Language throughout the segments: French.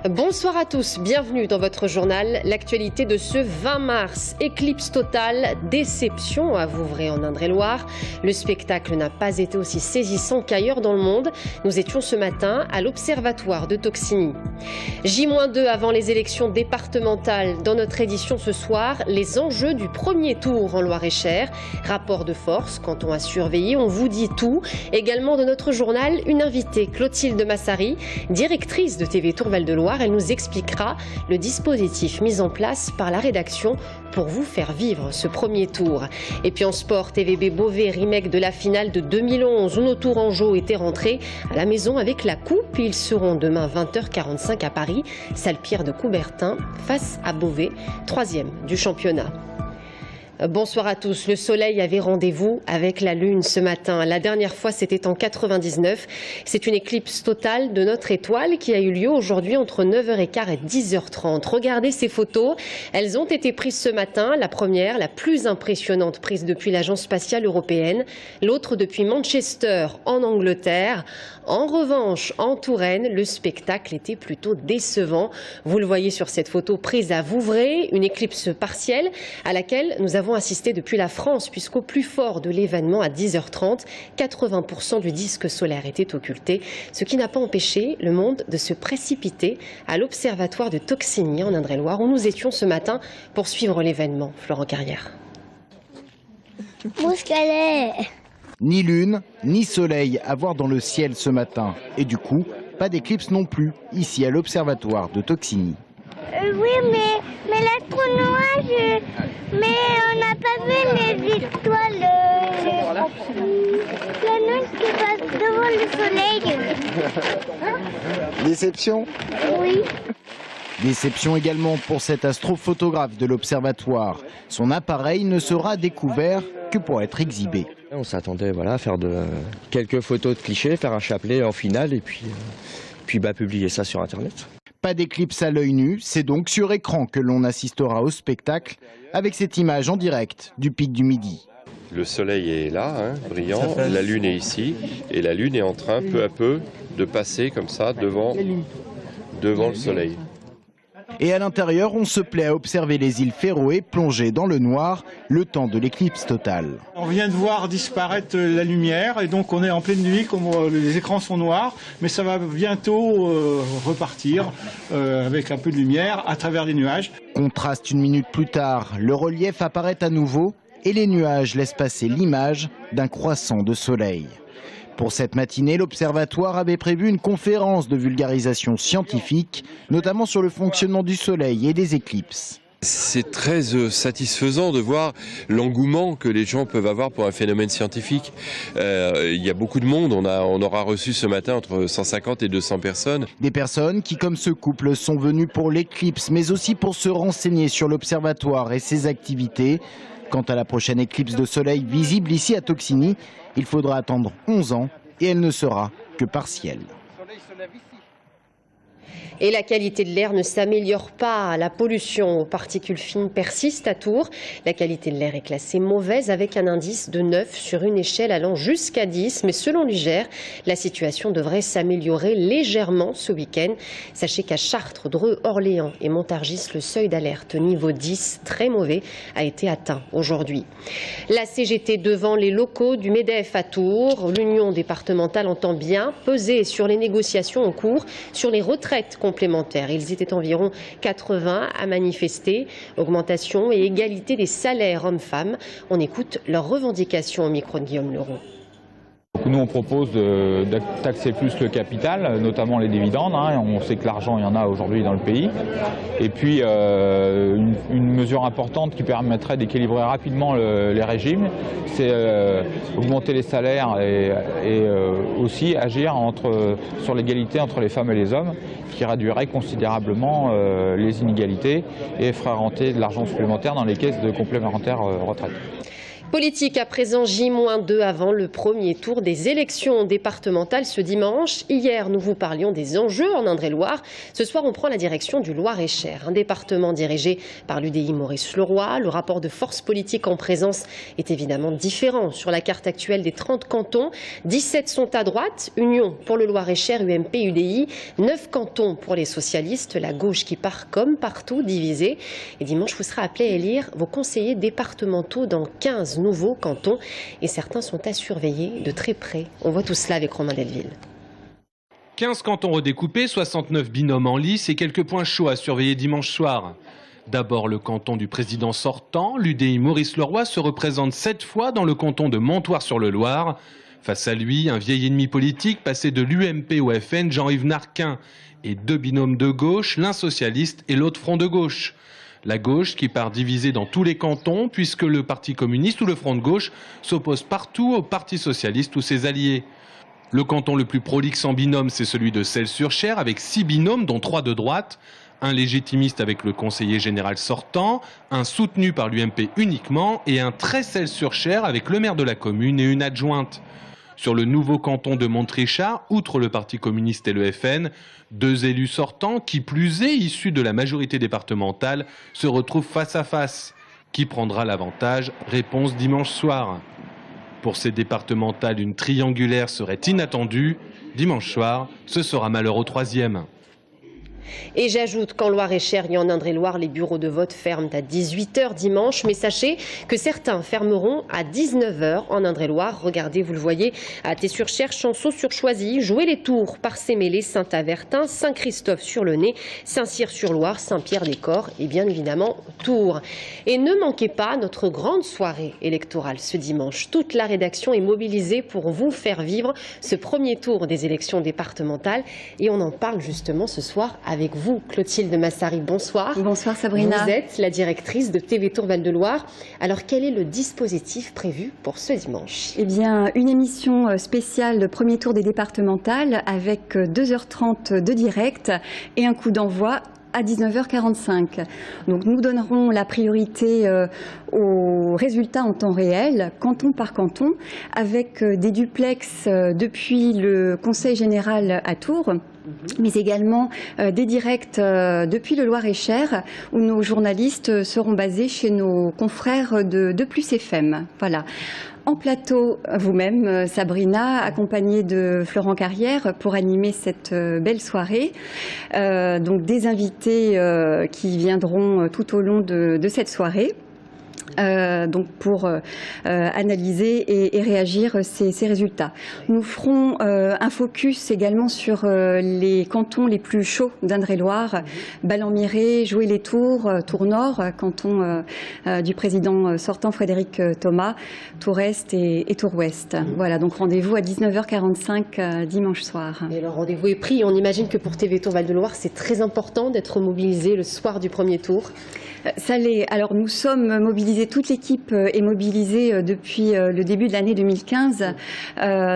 Bonsoir à tous, bienvenue dans votre journal. L'actualité de ce 20 mars, éclipse totale, déception à Vouvray en Indre-et-Loire. Le spectacle n'a pas été aussi saisissant qu'ailleurs dans le monde. Nous étions ce matin à l'Observatoire de Toxigny. J-2 avant les élections départementales. Dans notre édition ce soir, les enjeux du premier tour en Loir-et-Cher. Rapport de force, canton à surveiller, on vous dit tout. Également de notre journal, une invitée, Clotilde Massari, directrice de TV Tour Val-de-Loire. Elle nous expliquera le dispositif mis en place par la rédaction pour vous faire vivre ce premier tour. Et puis en sport, TVB Beauvais, remake de la finale de 2011 où nos Tourangeaux étaient rentrés à la maison avec la coupe. Ils seront demain 20h45 à Paris, salle Pierre de Coubertin, face à Beauvais, 3e du championnat. Bonsoir à tous. Le soleil avait rendez-vous avec la lune ce matin. La dernière fois, c'était en 99. C'est une éclipse totale de notre étoile qui a eu lieu aujourd'hui entre 9h15 et 10h30. Regardez ces photos. Elles ont été prises ce matin. La première, la plus impressionnante, prise depuis l'Agence spatiale européenne. L'autre depuis Manchester, en Angleterre. En revanche, en Touraine, le spectacle était plutôt décevant. Vous le voyez sur cette photo prise à Vouvray, une éclipse partielle à laquelle nous avons assisté depuis la France, puisqu'au plus fort de l'événement, à 10h30, 80% du disque solaire était occulté, ce qui n'a pas empêché le monde de se précipiter à l'Observatoire de Toxigny en Indre-et-Loire, où nous étions ce matin pour suivre l'événement. Florent Carrière. Ni lune, ni soleil à voir dans le ciel ce matin. Et du coup, pas d'éclipse non plus, ici à l'Observatoire de Toxigny. Oui, mais l'astre noir, mais on n'a pas vu les étoiles. La lune qui passe devant le soleil. Déception ? Oui. Déception également pour cet astrophotographe de l'Observatoire. Son appareil ne sera découvert que pour être exhibé. On s'attendait à faire quelques photos de clichés, faire un chapelet en finale et puis publier ça sur Internet. Pas d'éclipse à l'œil nu, c'est donc sur écran que l'on assistera au spectacle avec cette image en direct du pic du Midi. Le soleil est là, brillant, la lune est ici et la lune est en train peu à peu de passer comme ça devant le soleil. Et à l'intérieur, on se plaît à observer les îles Féroé plongées dans le noir le temps de l'éclipse totale. On vient de voir disparaître la lumière et donc on est en pleine nuit, comme les écrans sont noirs, mais ça va bientôt repartir avec un peu de lumière à travers les nuages. Contraste une minute plus tard, le relief apparaît à nouveau et les nuages laissent passer l'image d'un croissant de soleil. Pour cette matinée, l'Observatoire avait prévu une conférence de vulgarisation scientifique, notamment sur le fonctionnement du soleil et des éclipses. C'est très satisfaisant de voir l'engouement que les gens peuvent avoir pour un phénomène scientifique. Il y a beaucoup de monde, on aura reçu ce matin entre 150 et 200 personnes. Des personnes qui, comme ce couple, sont venues pour l'éclipse, mais aussi pour se renseigner sur l'Observatoire et ses activités. Quant à la prochaine éclipse de soleil visible ici à Toxigny, il faudra attendre 11 ans et elle ne sera que partielle. Et la qualité de l'air ne s'améliore pas. La pollution aux particules fines persiste à Tours. La qualité de l'air est classée mauvaise avec un indice de 9 sur une échelle allant jusqu'à 10. Mais selon l'UGR, la situation devrait s'améliorer légèrement ce week-end. Sachez qu'à Chartres, Dreux, Orléans et Montargis, le seuil d'alerte niveau 10, très mauvais, a été atteint aujourd'hui. La CGT devant les locaux du MEDEF à Tours. L'Union départementale entend bien peser sur les négociations en cours sur les retraites complémentaires. Ils étaient environ 80 à manifester. Augmentation et égalité des salaires hommes-femmes. On écoute leurs revendications au micro de Guillaume Leroux. Nous, on propose de taxer plus le capital, notamment les dividendes. On sait que l'argent, il y en a aujourd'hui dans le pays. Et puis, une mesure importante qui permettrait d'équilibrer rapidement les régimes, c'est augmenter les salaires et aussi agir sur l'égalité entre les femmes et les hommes, qui réduirait considérablement les inégalités et ferait rentrer de l'argent supplémentaire dans les caisses de complémentaires retraite. Politique à présent, J-2 avant le premier tour des élections départementales ce dimanche. Hier, nous vous parlions des enjeux en Indre-et-Loire. Ce soir, on prend la direction du Loir-et-Cher, un département dirigé par l'UDI Maurice Leroy. Le rapport de force politique en présence est évidemment différent. Sur la carte actuelle des 30 cantons, 17 sont à droite, Union pour le Loir-et-Cher, UMP, UDI, 9 cantons pour les socialistes, la gauche qui part comme partout divisée. Et dimanche, vous serez appelé à élire vos conseillers départementaux dans 15 nouveaux cantons et certains sont à surveiller de très près. On voit tout cela avec Romain Delville. 15 cantons redécoupés, 69 binômes en lice et quelques points chauds à surveiller dimanche soir. D'abord le canton du président sortant, l'UDI Maurice Leroy se représente 7 fois dans le canton de Montoire-sur-le-Loir. Face à lui, un vieil ennemi politique passé de l'UMP au FN, Jean-Yves Narquin, et 2 binômes de gauche, l'un socialiste et l'autre front de gauche. La gauche qui part divisée dans tous les cantons puisque le Parti communiste ou le Front de gauche s'oppose partout au Parti socialiste ou ses alliés. Le canton le plus prolixe en binôme, c'est celui de Celles-sur-Cher avec 6 binômes dont 3 de droite, un légitimiste avec le conseiller général sortant, un soutenu par l'UMP uniquement et un très Celles-sur-Cher avec le maire de la commune et une adjointe. Sur le nouveau canton de Montrichard, outre le Parti communiste et le FN, 2 élus sortants, qui plus est issus de la majorité départementale, se retrouvent face à face. Qui prendra l'avantage? Réponse dimanche soir. Pour ces départementales, une triangulaire serait inattendue. Dimanche soir, ce sera malheur au 3e. Et j'ajoute qu'en Loir-et-Cher et en Indre-et-Loire, les bureaux de vote ferment à 18 h dimanche. Mais sachez que certains fermeront à 19 h en Indre-et-Loire. Regardez, vous le voyez, à Thé-sur-Cher, Chanceau-sur-Choisy, Jouer-les-Tours, Parcé-Mêlé, Saint-Avertin, Saint-Christophe-sur-le-Nez, Saint-Cyr-sur-Loire, Saint-Pierre-des-Corps et bien évidemment Tours. Et ne manquez pas notre grande soirée électorale ce dimanche. Toute la rédaction est mobilisée pour vous faire vivre ce premier tour des élections départementales. Et on en parle justement ce soir avec vous, Clotilde Massari. Bonsoir. Bonsoir Sabrina. Vous êtes la directrice de TV Tour Val-de-Loire. Alors quel est le dispositif prévu pour ce dimanche? Eh bien, une émission spéciale de premier tour des départementales avec 2h30 de direct et un coup d'envoi à 19h45. Donc nous donnerons la priorité aux résultats en temps réel, canton par canton, avec des duplex depuis le Conseil général à Tours, mais également des directs depuis le Loir-et-Cher, où nos journalistes seront basés chez nos confrères de Plus FM. Voilà. En plateau, vous-même, Sabrina, accompagnée de Florent Carrière pour animer cette belle soirée. Donc des invités qui viendront tout au long de cette soirée. Donc pour analyser et réagir ces résultats. Nous ferons un focus également sur les cantons les plus chauds d'Indre-et-Loire, Ballon-Miré, Jouer-les-Tours, Tours-Nord, canton du président sortant Frédéric Thomas, Tours-Est et Tours-Ouest. Voilà, donc rendez-vous à 19h45 dimanche soir. Et le rendez-vous est pris. On imagine que pour TV Tour Val-de-Loire, c'est très important d'être mobilisé le soir du premier tour. Ça l'est. Alors nous sommes mobilisés, toute l'équipe est mobilisée depuis le début de l'année 2015.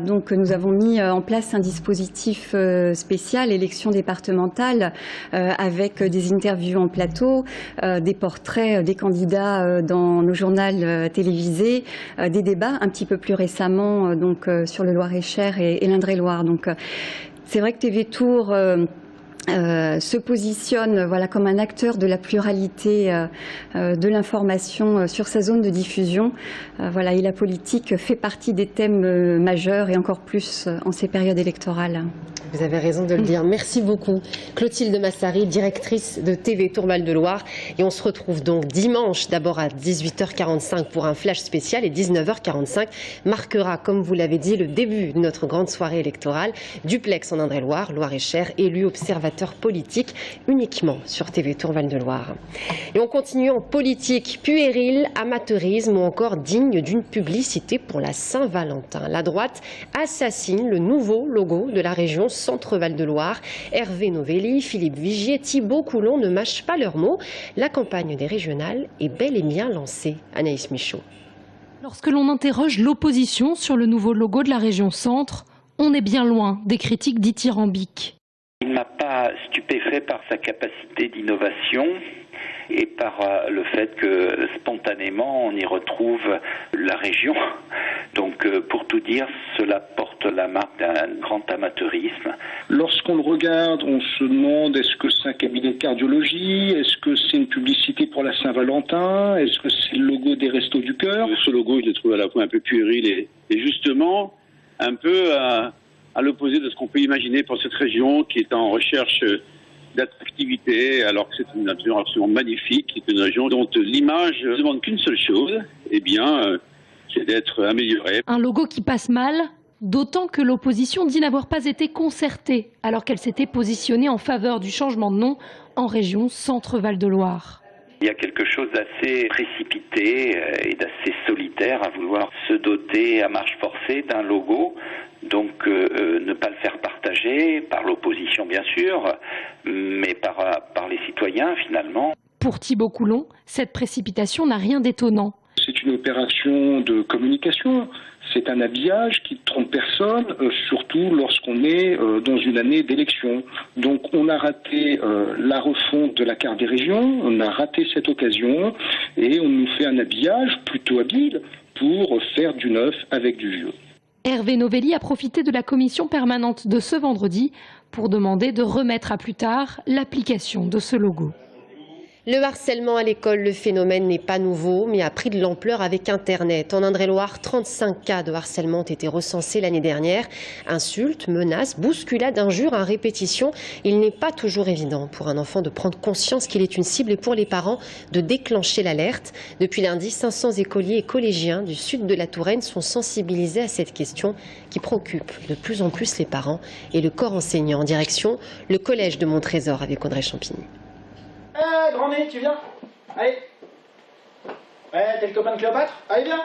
Donc nous avons mis en place un dispositif spécial, élection départementale, avec des interviews en plateau, des portraits des candidats dans nos journaux télévisés, des débats un petit peu plus récemment donc sur le Loir-et-Cher et l'Indre-et-Loire. Donc c'est vrai que TV Tour se positionne voilà, comme un acteur de la pluralité de l'information sur sa zone de diffusion. Voilà, et la politique fait partie des thèmes majeurs et encore plus en ces périodes électorales. Vous avez raison de le dire. Merci beaucoup. Clotilde Massari, directrice de TV Tour Val-de-Loire. Et on se retrouve donc dimanche, d'abord à 18h45 pour un flash spécial et 19h45 marquera, comme vous l'avez dit, le début de notre grande soirée électorale. Duplex en Indre-et-Loire, Loir-et-Cher, élu observateur politique uniquement sur TV Tour Val-de-Loire. Et on continue en politique, puéril, amateurisme ou encore digne d'une publicité pour la Saint-Valentin. La droite assassine le nouveau logo de la région Centre Val-de-Loire. Hervé Novelli, Philippe Vigier, Thibaut Coulon ne mâchent pas leurs mots. La campagne des régionales est bel et bien lancée. Anaïs Michaud. Lorsque l'on interroge l'opposition sur le nouveau logo de la région Centre, on est bien loin des critiques dithyrambiques. Il ne m'a pas pas stupéfait par sa capacité d'innovation et par le fait que spontanément on y retrouve la région. Donc pour tout dire, cela porte la marque d'un grand amateurisme. Lorsqu'on le regarde, on se demande est-ce que c'est un cabinet de cardiologie, est-ce que c'est une publicité pour la Saint-Valentin, est-ce que c'est le logo des Restos du Cœur? Ce logo, je le trouve à la fois un peu puéril et justement un peu à l'opposé de ce qu'on peut imaginer pour cette région qui est en recherche d'attractivité, alors que c'est une nature absolument magnifique, qui est une région dont l'image ne demande qu'une seule chose, c'est d'être améliorée. Un logo qui passe mal, d'autant que l'opposition dit n'avoir pas été concertée, alors qu'elle s'était positionnée en faveur du changement de nom en région Centre-Val de Loire. Il y a quelque chose d'assez précipité et d'assez solitaire à vouloir se doter à marche forcée d'un logo. Donc ne pas le faire partager par l'opposition bien sûr, mais par les citoyens finalement. Pour Thibaut Coulon, cette précipitation n'a rien d'étonnant. C'est une opération de communication, c'est un habillage qui ne trompe personne, surtout lorsqu'on est dans une année d'élection. Donc on a raté la refonte de la carte des régions, on a raté cette occasion et on nous fait un habillage plutôt habile pour faire du neuf avec du vieux. Hervé Novelli a profité de la commission permanente de ce vendredi pour demander de remettre à plus tard l'application de ce logo. Le harcèlement à l'école, le phénomène n'est pas nouveau, mais a pris de l'ampleur avec Internet. En Indre-et-Loire, 35 cas de harcèlement ont été recensés l'année dernière. Insultes, menaces, bousculades, injures à répétition. Il n'est pas toujours évident pour un enfant de prendre conscience qu'il est une cible et pour les parents de déclencher l'alerte. Depuis lundi, 500 écoliers et collégiens du sud de la Touraine sont sensibilisés à cette question qui préoccupe de plus en plus les parents et le corps enseignant. En direction, le collège de Montrésor avec Audrey Champigny. Grand nez, tu viens? Allez. Ouais, t'es le copain de Cléopâtre? Allez, viens.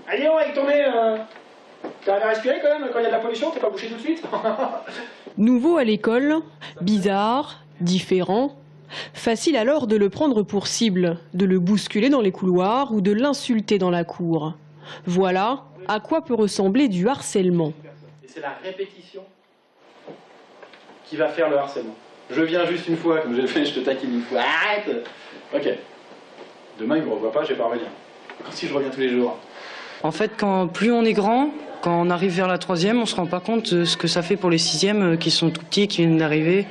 Allez, on avec ton nez. T'arrives à respirer quand même quand il y a de la pollution? T'es pas bouché tout de suite? Nouveau à l'école, bizarre, différent. Facile alors de le prendre pour cible, de le bousculer dans les couloirs ou de l'insulter dans la cour. Voilà à quoi peut ressembler du harcèlement. Et c'est la répétition qui va faire le harcèlement. Je viens juste une fois, comme j'ai fait, je te taquine une fois. Arrête! Ok. Demain, il me revoit pas, je vais pas revenir. Si je reviens tous les jours. En fait, plus on est grand, quand on arrive vers la 3e, on se rend pas compte de ce que ça fait pour les 6e qui sont tout petits, qui viennent d'arriver.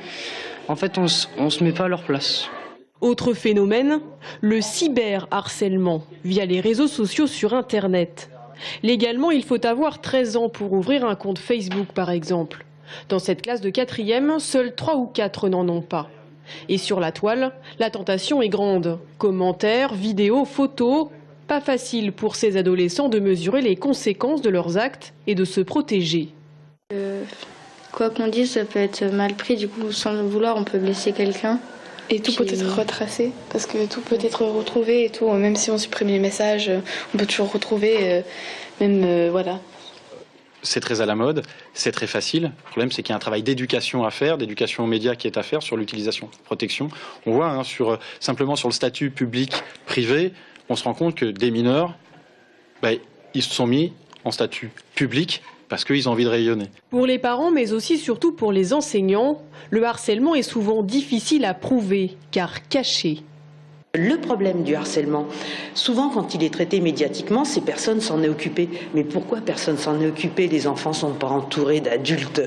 En fait, on se met pas à leur place. Autre phénomène, le cyberharcèlement via les réseaux sociaux sur Internet. Légalement, il faut avoir 13 ans pour ouvrir un compte Facebook, par exemple. Dans cette classe de 4e, seuls 3 ou 4 n'en ont pas. Et sur la toile, la tentation est grande. Commentaires, vidéos, photos. Pas facile pour ces adolescents de mesurer les conséquences de leurs actes et de se protéger. Quoi qu'on dise, ça peut être mal pris. Du coup, sans le vouloir, on peut blesser quelqu'un. Et tout peut être retracé, parce que tout peut être retrouvé et tout. Même si on supprime les messages, on peut toujours retrouver, voilà. C'est très à la mode, c'est très facile. Le problème, c'est qu'il y a un travail d'éducation à faire, d'éducation aux médias qui est à faire sur l'utilisation, protection. On voit simplement sur le statut public-privé, on se rend compte que des mineurs, ils se sont mis en statut public parce qu'ils ont envie de rayonner. Pour les parents, mais aussi surtout pour les enseignants, le harcèlement est souvent difficile à prouver, car caché. Le problème du harcèlement, souvent quand il est traité médiatiquement, c'est personne s'en est occupé. Mais pourquoi personne s'en est occupé? Les enfants ne sont pas entourés d'adultes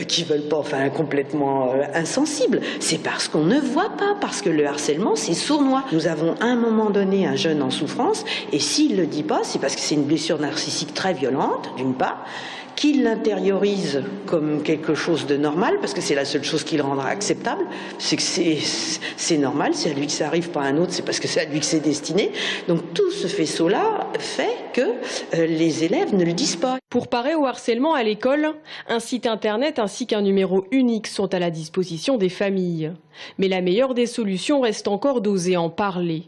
qui veulent pas, complètement insensibles. C'est parce qu'on ne voit pas, parce que le harcèlement, c'est sournois. Nous avons à un moment donné un jeune en souffrance, et s'il ne le dit pas, c'est parce que c'est une blessure narcissique très violente, d'une part, qu'il l'intériorise comme quelque chose de normal, parce que c'est la seule chose qui le rendra acceptable, c'est que c'est normal, c'est à lui que ça arrive, pas à un autre, c'est parce que c'est à lui que c'est destiné. Donc tout ce faisceau-là fait que les élèves ne le disent pas. Pour parer au harcèlement à l'école, un site internet ainsi qu'un numéro unique sont à la disposition des familles. Mais la meilleure des solutions reste encore d'oser en parler.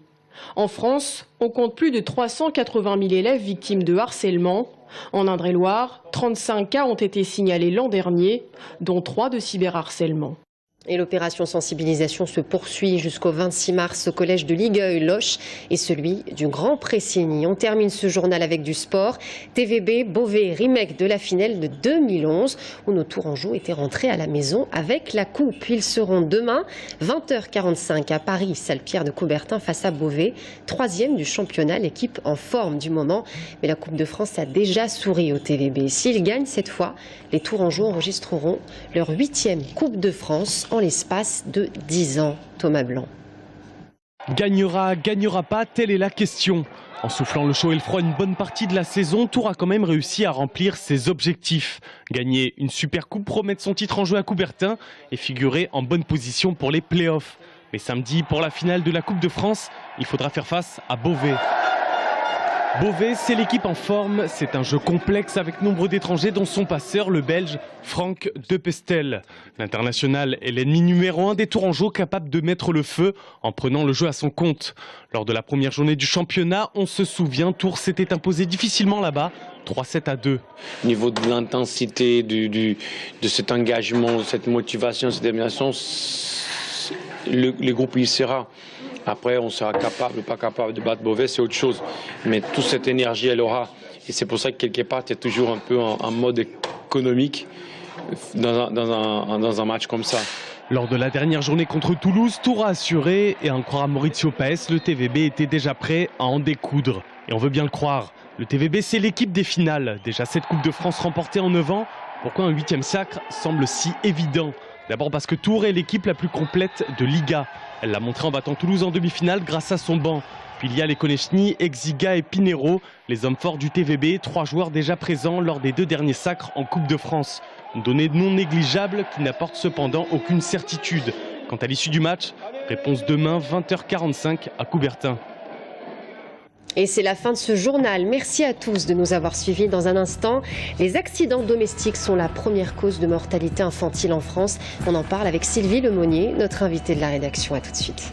En France, on compte plus de 380 000 élèves victimes de harcèlement. En Indre-et-Loire, 35 cas ont été signalés l'an dernier, dont 3 de cyberharcèlement. Et l'opération sensibilisation se poursuit jusqu'au 26 mars au collège de Ligueuil-Loche et celui du Grand Pressigny. On termine ce journal avec du sport. TVB, Beauvais, remake de la finale de 2011 où nos Tourangeaux étaient rentrés à la maison avec la coupe. Ils seront demain 20h45 à Paris, salle Pierre de Coubertin face à Beauvais. 3e du championnat, l'équipe en forme du moment. Mais la Coupe de France a déjà souri au TVB. S'ils gagnent cette fois, les Tourangeaux enregistreront leur 8e Coupe de France en l'espace de 10 ans. Thomas Blanc. Gagnera pas, telle est la question. En soufflant le chaud et le froid une bonne partie de la saison, Tours a quand même réussi à remplir ses objectifs. Gagner une super coupe, remettre son titre en jeu à Coubertin et figurer en bonne position pour les playoffs. Mais samedi, pour la finale de la Coupe de France, il faudra faire face à Beauvais. Beauvais, c'est l'équipe en forme, c'est un jeu complexe avec nombre d'étrangers dont son passeur, le Belge Franck De Pestel. L'international est l'ennemi numéro 1 des Tourangeaux, capable de mettre le feu en prenant le jeu à son compte. Lors de la première journée du championnat, on se souvient, Tours s'était imposé difficilement là-bas, 3-7-2. Au niveau de l'intensité, de cet engagement, de cette motivation, cette détermination, le groupe il sera. Après, on sera capable ou pas capable de battre Beauvais, c'est autre chose. Mais toute cette énergie, elle aura. Et c'est pour ça que quelque part, tu es toujours un peu en mode économique dans un match comme ça. Lors de la dernière journée contre Toulouse, Tours a assuré. Et à en croire à Maurizio Paes, le TVB était déjà prêt à en découdre. Et on veut bien le croire. Le TVB, c'est l'équipe des finales. Déjà 7 Coupes de France remportées en 9 ans. Pourquoi un 8e sacre semble si évident ? D'abord parce que Tours est l'équipe la plus complète de Liga. Elle l'a montré en battant Toulouse en demi-finale grâce à son banc. Puis il y a les Konechny, Exiga et Pinero, les hommes forts du TVB, 3 joueurs déjà présents lors des 2 derniers sacres en Coupe de France. Une donnée non négligeable qui n'apporte cependant aucune certitude. Quant à l'issue du match, réponse demain 20h45 à Coubertin. Et c'est la fin de ce journal. Merci à tous de nous avoir suivis. Dans un instant, les accidents domestiques sont la première cause de mortalité infantile en France. On en parle avec Sylvie Lemonnier, notre invitée de la rédaction. À tout de suite.